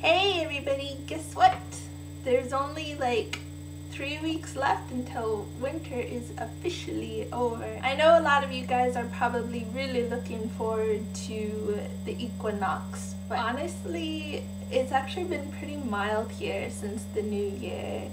Hey everybody, guess what? There's only like 3 weeks left until winter is officially over. I know a lot of you guys are probably really looking forward to the equinox, but honestly, it's actually been pretty mild here since the new year.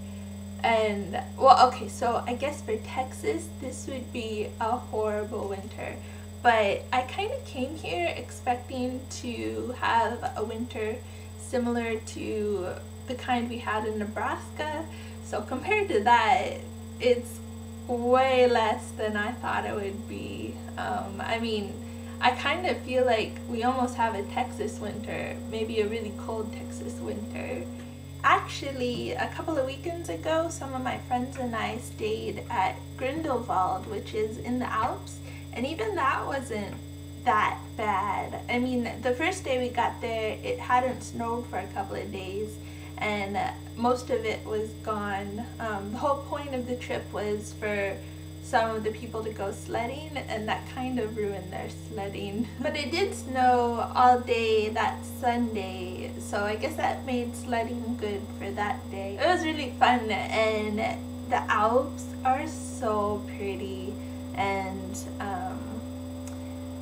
And, well, okay, so I guess for Texas, this would be a horrible winter. But I kind of came here expecting to have a winter similar to the kind we had in Nebraska. So compared to that, it's way less than I thought it would be. I mean, I kind of feel like we almost have a Texas winter, maybe a really cold Texas winter. Actually, a couple of weekends ago, some of my friends and I stayed at Grindelwald, which is in the Alps, and even that wasn't that bad. I mean, the first day we got there, it hadn't snowed for a couple of days, and most of it was gone. The whole point of the trip was for some of the people to go sledding, and that kind of ruined their sledding. But it did snow all day that Sunday, so I guess that made sledding good for that day. It was really fun, and the Alps are so pretty, and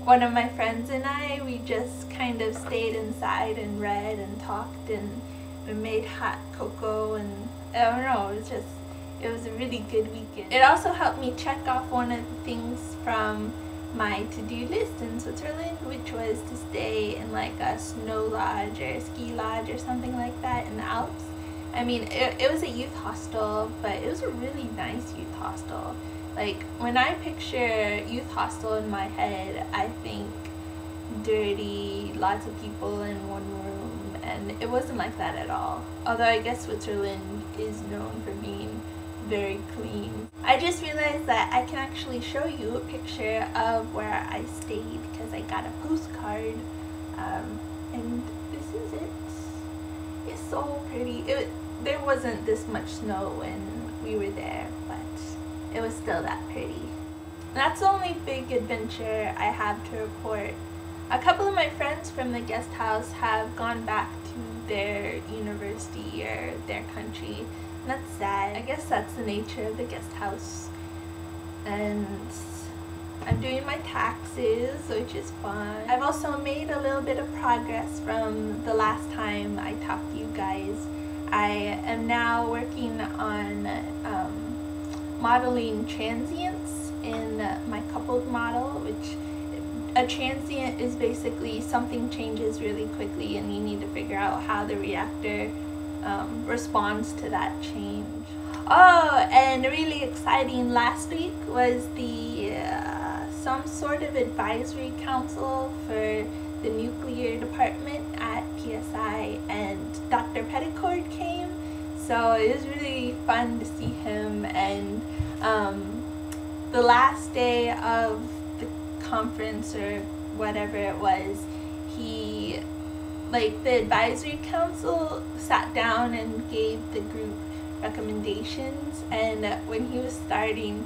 one of my friends and I, we just kind of stayed inside and read and talked, and we made hot cocoa, and I don't know, it was a really good weekend. It also helped me check off one of the things from my to-do list in Switzerland, which was to stay in like a snow lodge or a ski lodge or something like that in the Alps. I mean, it was a youth hostel, but it was a really nice youth hostel. Like, when I picture youth hostel in my head, I think dirty, lots of people in one room, and it wasn't like that at all. Although I guess Switzerland is known for being very clean. I just realized that I can actually show you a picture of where I stayed because I got a postcard, and this is it. It's so pretty. There wasn't this much snow when we were there, but it was still that pretty. That's the only big adventure I have to report. A couple of my friends from the guest house have gone back to their university or their country. That's sad. I guess that's the nature of the guest house. And I'm doing my taxes, which is fun. I've also made a little bit of progress from the last time I talked to you guys. I am now working on modeling transients in my coupled model, which a transient is basically something changes really quickly and you need to figure out how the reactor responds to that change. Oh, and really exciting, last week was the some sort of advisory council for the nuclear department at PSI, and Dr. Petticord came, so it was really fun to see him. And the last day of the conference or whatever it was, the advisory council sat down and gave the group recommendations, and when he was starting,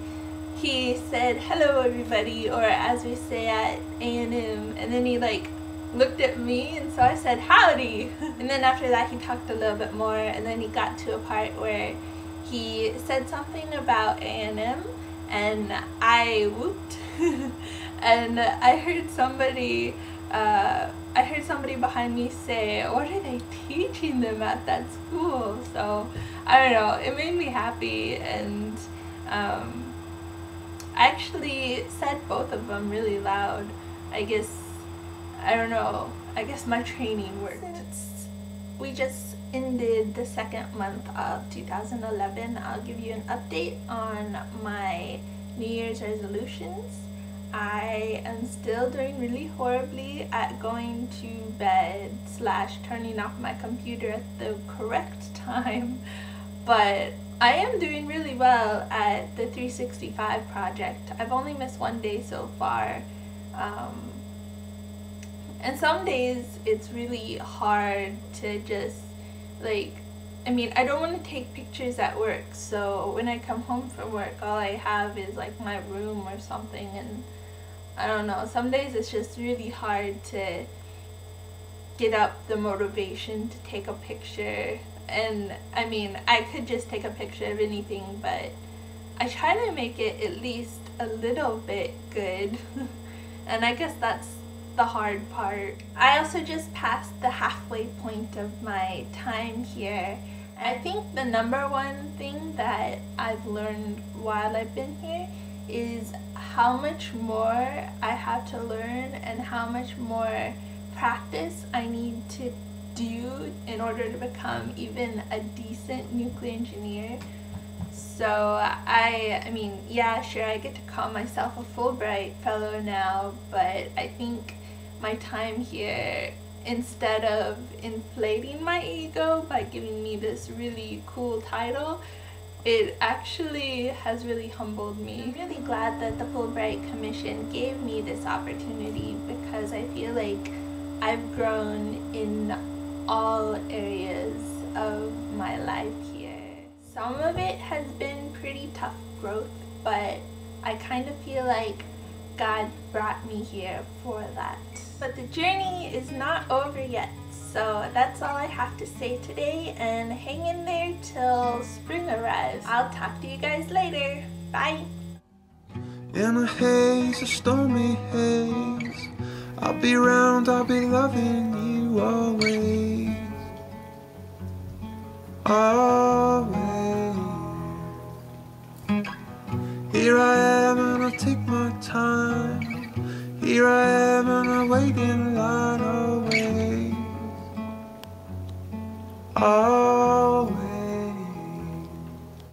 he said, "Hello everybody," or as we say at A&M, and then he looked at me, and so I said, "Howdy." And then after that he talked a little bit more, and then he got to a part where he said something about A&M, and I whooped. And I heard somebody behind me say, "What are they teaching them at that school?" So I don't know, it made me happy, and I actually said both of them really loud. I don't know, I guess my training worked. Since we just ended the second month of 2011, I'll give you an update on my New Year's resolutions. I am still doing really horribly at going to bed / turning off my computer at the correct time, but I am doing really well at the 365 project. I've only missed one day so far, and some days it's really hard to just I mean, I don't want to take pictures at work, so when I come home from work, all I have is my room or something, and I don't know, some days it's just really hard to get up the motivation to take a picture. And I mean, I could just take a picture of anything, but I try to make it at least a little bit good. And I guess that's the hard part. I also just passed the halfway point of my time here. I think the number one thing that I've learned while I've been here is how much more I have to learn and how much more practice I need to do in order to become even a decent nuclear engineer. So I mean, yeah, sure, I get to call myself a Fulbright fellow now, but I think my time here, instead of inflating my ego by giving me this really cool title, it actually has really humbled me. I'm really glad that the Fulbright Commission gave me this opportunity, because I feel like I've grown in all areas of my life here. Some of it has been pretty tough growth, but I kind of feel like God brought me here for that. But the journey is not over yet, so that's all I have to say today, and hang in there till spring arrives. I'll talk to you guys later. Bye! In a haze, a stormy haze, I'll be round, I'll be loving you always. Always. Here I am and I take my time. Here I am and I wait in line always.